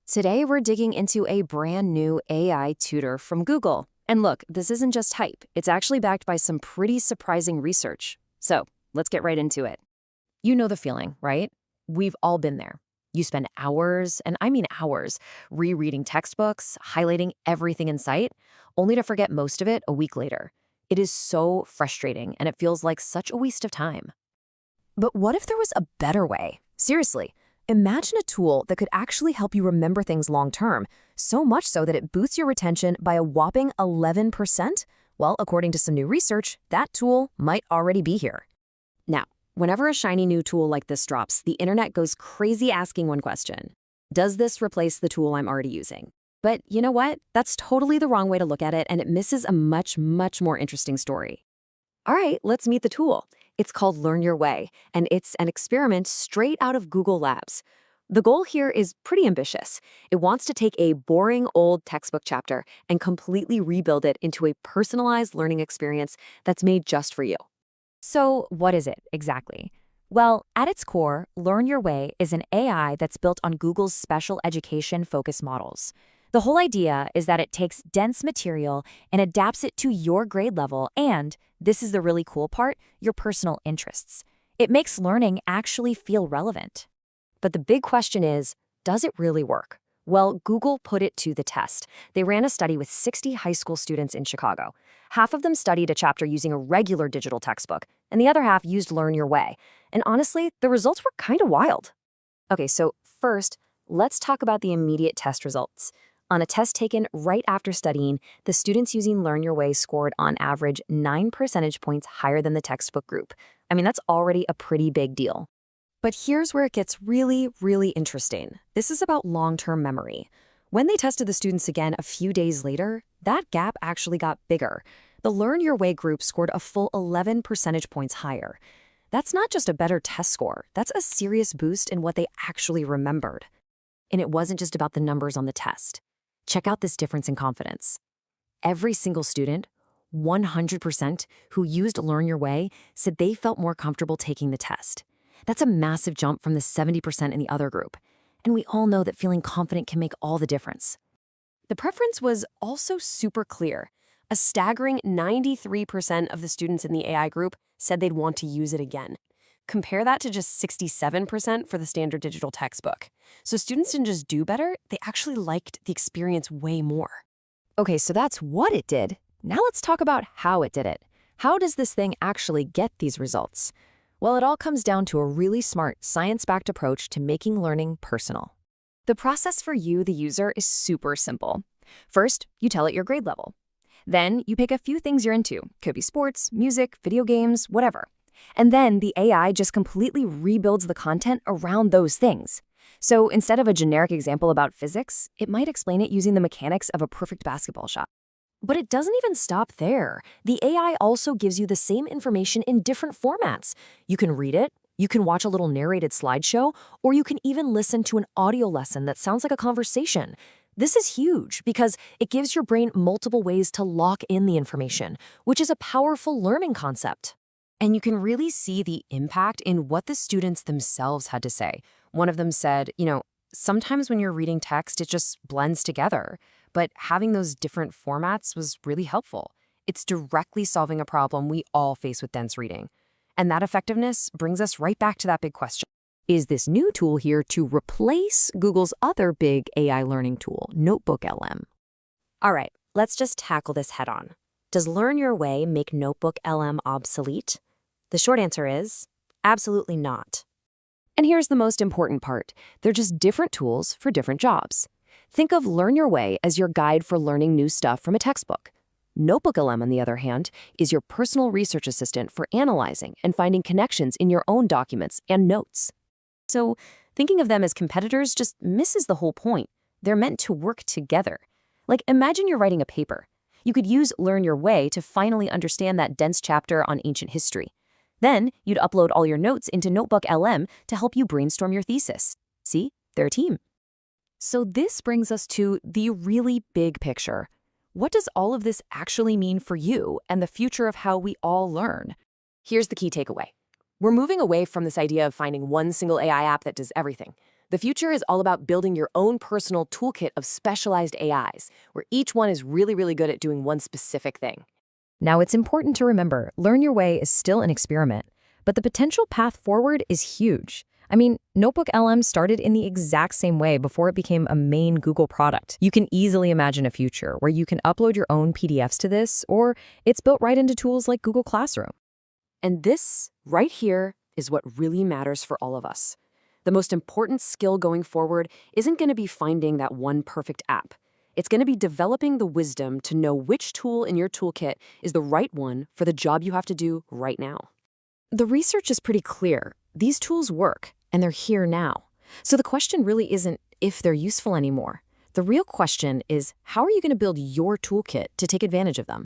Today, we're digging into a brand new AI tutor from Google. And look, this isn't just hype, it's actually backed by some pretty surprising research. So, let's get right into it. You know the feeling, right? We've all been there. You spend hours, and I mean hours, rereading textbooks, highlighting everything in sight, only to forget most of it a week later. It is so frustrating, and it feels like such a waste of time. But what if there was a better way? Seriously, imagine a tool that could actually help you remember things long term, so much so that it boosts your retention by a whopping 11%? Well, according to some new research, that tool might already be here. Now, whenever a shiny new tool like this drops, the internet goes crazy asking one question. Does this replace the tool I'm already using? But you know what? That's totally the wrong way to look at it, and it misses a much more interesting story. All right, let's meet the tool. It's called Learn Your Way, and it's an experiment straight out of Google Labs. The goal here is pretty ambitious. It wants to take a boring old textbook chapter and completely rebuild it into a personalized learning experience that's made just for you. So, what is it exactly? Well, at its core, Learn Your Way is an AI that's built on Google's special education focus models. The whole idea is that it takes dense material and adapts it to your grade level and, this is the really cool part, your personal interests. It makes learning actually feel relevant. But the big question is, does it really work? Well, Google put it to the test. They ran a study with 60 high school students in Chicago. Half of them studied a chapter using a regular digital textbook, and the other half used Learn Your Way. And honestly, the results were kind of wild. Okay, so first, let's talk about the immediate test results. On a test taken right after studying, the students using Learn Your Way scored on average 9 percentage points higher than the textbook group. I mean, that's already a pretty big deal. But here's where it gets really interesting. This is about long-term memory. When they tested the students again a few days later, that gap actually got bigger. The Learn Your Way group scored a full 11 percentage points higher. That's not just a better test score, that's a serious boost in what they actually remembered. And it wasn't just about the numbers on the test. Check out this difference in confidence. Every single student, 100%, who used Learn Your Way said they felt more comfortable taking the test. That's a massive jump from the 70% in the other group. And we all know that feeling confident can make all the difference. The preference was also super clear. A staggering 93% of the students in the AI group said they'd want to use it again. Compare that to just 67% for the standard digital textbook. So students didn't just do better, they actually liked the experience way more. Okay, so that's what it did. Now let's talk about how it did it. How does this thing actually get these results? Well, it all comes down to a really smart, science-backed approach to making learning personal. The process for you, the user, is super simple. First, you tell it your grade level. Then you pick a few things you're into. Could be sports, music, video games, whatever. And then the AI just completely rebuilds the content around those things. So instead of a generic example about physics, it might explain it using the mechanics of a perfect basketball shot. But it doesn't even stop there. The AI also gives you the same information in different formats. You can read it, you can watch a little narrated slideshow, or you can even listen to an audio lesson that sounds like a conversation. This is huge because it gives your brain multiple ways to lock in the information, which is a powerful learning concept. And you can really see the impact in what the students themselves had to say. One of them said, sometimes when you're reading text, it just blends together. But having those different formats was really helpful. It's directly solving a problem we all face with dense reading. And that effectiveness brings us right back to that big question. Is this new tool here to replace Google's other big AI learning tool, NotebookLM? All right, let's just tackle this head on. Does Learn Your Way make NotebookLM obsolete? The short answer is absolutely not. And here's the most important part. They're just different tools for different jobs. Think of Learn Your Way as your guide for learning new stuff from a textbook. NotebookLM, on the other hand, is your personal research assistant for analyzing and finding connections in your own documents and notes. So thinking of them as competitors just misses the whole point. They're meant to work together. Like, imagine you're writing a paper. You could use Learn Your Way to finally understand that dense chapter on ancient history. Then you'd upload all your notes into NotebookLM to help you brainstorm your thesis. See, they're a team. So this brings us to the really big picture. What does all of this actually mean for you and the future of how we all learn? Here's the key takeaway. We're moving away from this idea of finding one single AI app that does everything. The future is all about building your own personal toolkit of specialized AIs, where each one is really, really good at doing one specific thing. Now, it's important to remember, learn your way is still an experiment, but the potential path forward is huge. I mean, NotebookLM started in the exact same way before it became a main Google product. You can easily imagine a future where you can upload your own PDFs to this, or it's built right into tools like Google Classroom. And this, right here, is what really matters for all of us. The most important skill going forward isn't going to be finding that one perfect app. It's going to be developing the wisdom to know which tool in your toolkit is the right one for the job you have to do right now. The research is pretty clear. These tools work, and they're here now. So the question really isn't if they're useful anymore. The real question is, how are you going to build your toolkit to take advantage of them?